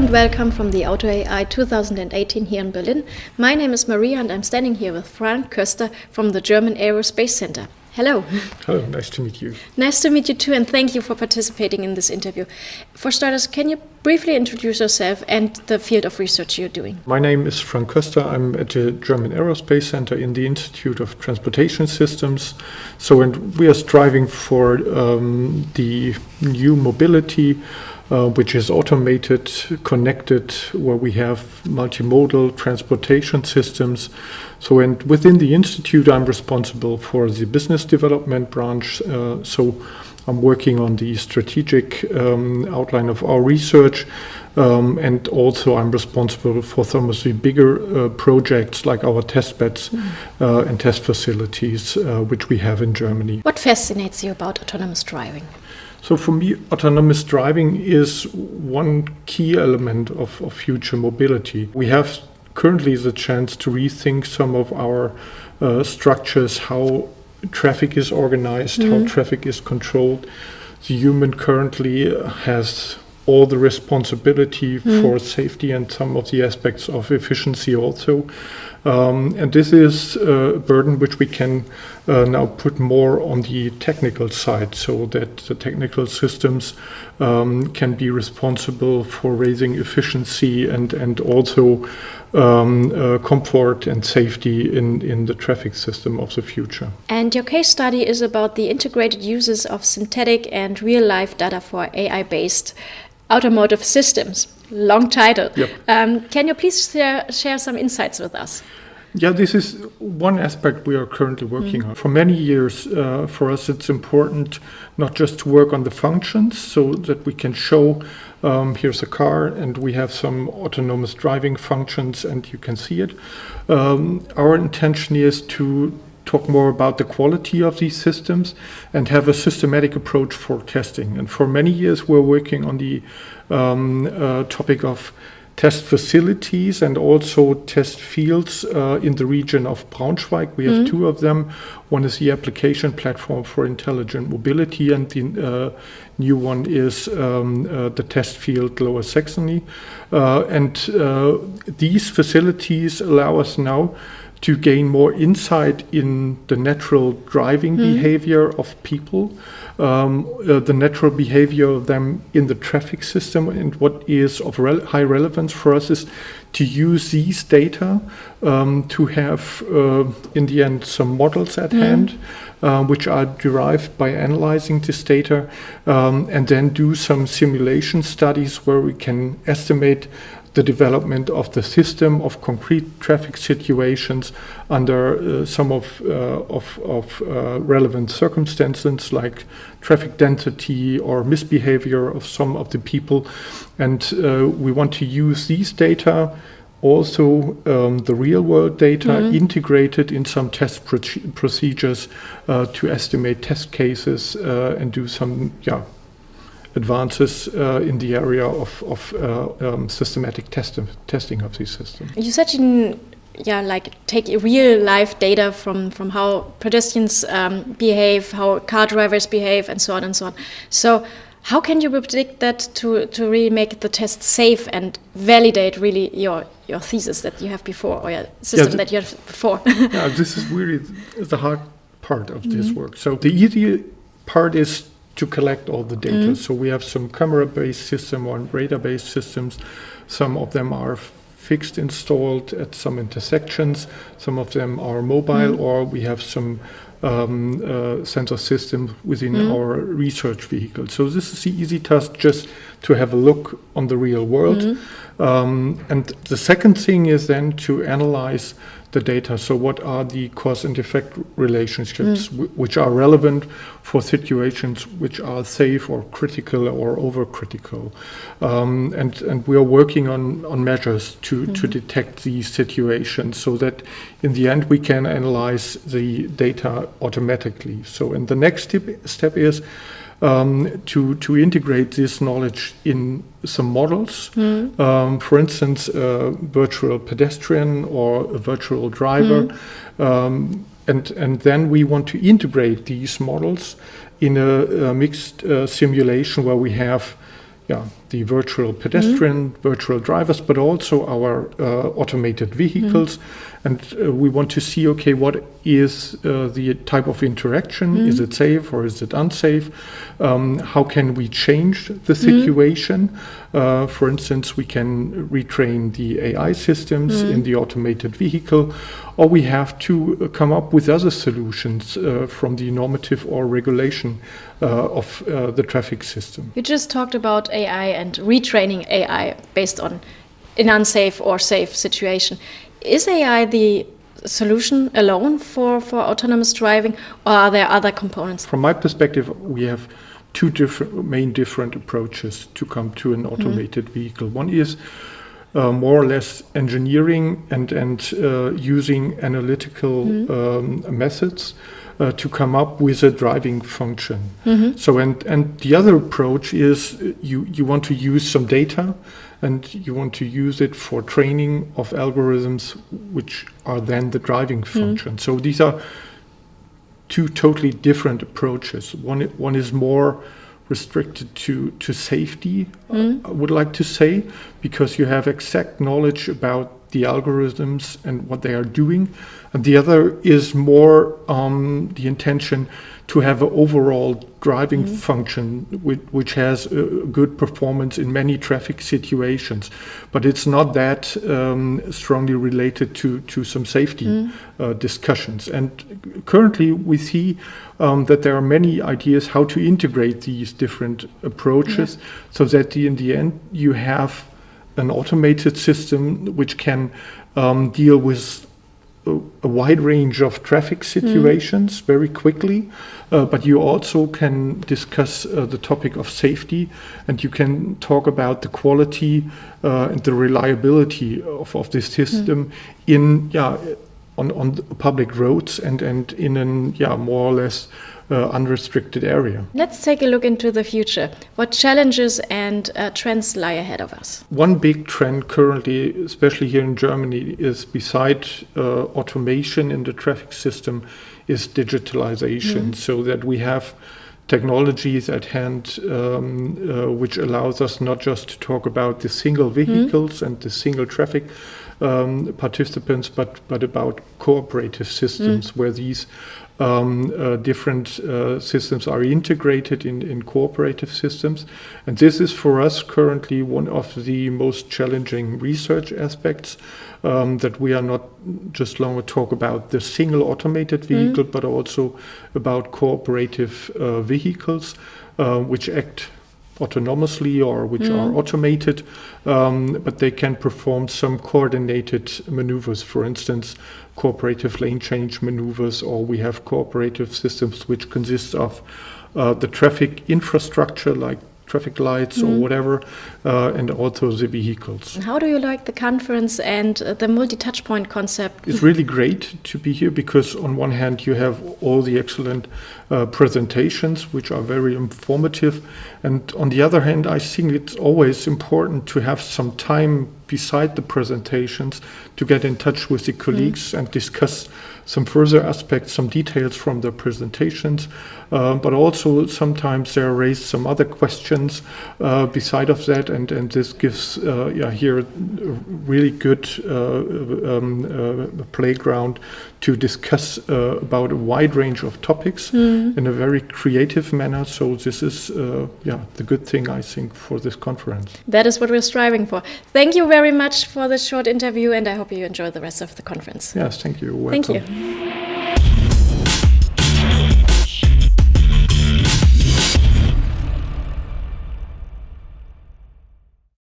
and welcome from the Auto.AI 2018 here in Berlin. My name is Maria and I'm standing here with Frank Köster from the German Aerospace Center. Hello. Hello, nice to meet you. Nice to meet you too, and thank you for participating in this interview. For starters, can you briefly introduce yourself and the field of research you're doing? My name is Frank Köster. I'm at the German Aerospace Center in the Institute of Transportation Systems. And we are striving for the new mobility, which is automated, connected, where we have multimodal transportation systems. And within the Institute, I'm responsible for the business development branch. I'm working on the strategic outline of our research. And also I'm responsible for some of the bigger projects like our test beds and test facilities, which we have in Germany. What fascinates you about autonomous driving? So for me, autonomous driving is one key element of future mobility. We have currently the chance to rethink some of our structures, how traffic is organized, how traffic is controlled. The human currently has all the responsibility for safety and some of the aspects of efficiency also. And this is a burden which we can now put more on the technical side, so that the technical systems can be responsible for raising efficiency and also comfort and safety in the traffic system of the future. And your case study is about the integrated uses of synthetic and real-life data for AI Based Automotive Systems. Long title. Yep. Can you please share some insights with us? Yeah, this is one aspect we are currently working on. For many years, for us, it's important not just to work on the functions so that we can show here's a car and we have some autonomous driving functions and you can see it. Our intention is to talk more about the quality of these systems and have a systematic approach for testing. And for many years, we're working on the topic of test facilities and also test fields in the region of Braunschweig. We have two of them. One is the application platform for intelligent mobility, and the new one is the test field Lower Saxony. These facilities allow us now to gain more insight in the natural driving behavior of people, the natural behavior of them in the traffic system. And what is of high relevance for us is to use these data to have, in the end, some models at hand, which are derived by analyzing this data, and then do some simulation studies where we can estimate the development of the system of concrete traffic situations under some of relevant circumstances like traffic density or misbehavior of some of the people. And we want to use these data, also the real world data, integrated in some test procedures to estimate test cases and do some advances in the area of systematic testing of these systems. You said you take real life data from how pedestrians behave, how car drivers behave, and so on and so on. So how can you predict that to really make the test safe and validate really your thesis that you have before, or your system that you have before? Yeah, this is really the hard part of this work. So the easy part is to collect all the data. So we have some camera-based system or radar-based systems. Some of them are fixed installed at some intersections. Some of them are mobile, or we have some sensor system within our research vehicle. So this is the easy task, just to have a look on the real world. And the second thing is then to analyze the data. So what are the cause and effect relationships which are relevant for situations which are safe or critical or overcritical? And we are working on measures to detect these situations so that in the end we can analyze the data automatically. So and the next step is to integrate this knowledge in some models. For instance, a virtual pedestrian or a virtual driver. And then we want to integrate these models in a mixed simulation where we have the virtual pedestrian, virtual drivers, but also our automated vehicles. And we want to see, okay, what is the type of interaction? Is it safe or is it unsafe? How can we change the situation? For instance, we can retrain the AI systems in the automated vehicle, or we have to come up with other solutions from the normative or regulation of the traffic system. You just talked about AI and retraining AI based on an unsafe or safe situation. Is AI the solution alone for autonomous driving, or are there other components? From my perspective, we have two different approaches to come to an automated vehicle. One is more or less engineering and using analytical methods to come up with a driving function. So and the other approach is you want to use some data and you want to use it for training of algorithms which are then the driving function. So these are two totally different approaches. One is more restricted to safety, I would like to say, because you have exact knowledge about the algorithms and what they are doing. And the other is more the intention to have an overall driving function which has a good performance in many traffic situations. But it's not that strongly related to some safety discussions. And currently we see that there are many ideas how to integrate these different approaches so that in the end you have an automated system which can deal with a wide range of traffic situations very quickly, but you also can discuss the topic of safety, and you can talk about the quality and the reliability of this system on public roads and in a more or less unrestricted area. Let's take a look into the future. What challenges and trends lie ahead of us? One big trend currently, especially here in Germany, is beside automation in the traffic system, is digitalization, so that we have technologies at hand which allows us not just to talk about the single vehicles and the single traffic participants, but about cooperative systems where these different systems are integrated in cooperative systems. And this is for us currently one of the most challenging research aspects, that we are not just longer talk about the single automated vehicle, but also about cooperative vehicles which act autonomously or which are automated, but they can perform some coordinated maneuvers, for instance, cooperative lane change maneuvers, or we have cooperative systems which consist of the traffic infrastructure like traffic lights or whatever, and also the vehicles. How do you like the conference and the multi-touchpoint concept? It's really great to be here because on one hand you have all the excellent presentations which are very informative, and on the other hand I think it's always important to have some time beside the presentations to get in touch with the colleagues and discuss some further aspects, some details from the presentations, but also sometimes there are raised some other questions beside of that, and this gives here a really good playground to discuss about a wide range of topics in a very creative manner. So this is the good thing, I think, for this conference. That is what we're striving for. Thank you very much for this short interview, and I hope you enjoy the rest of the conference. Yes, thank you. Welcome. Thank you.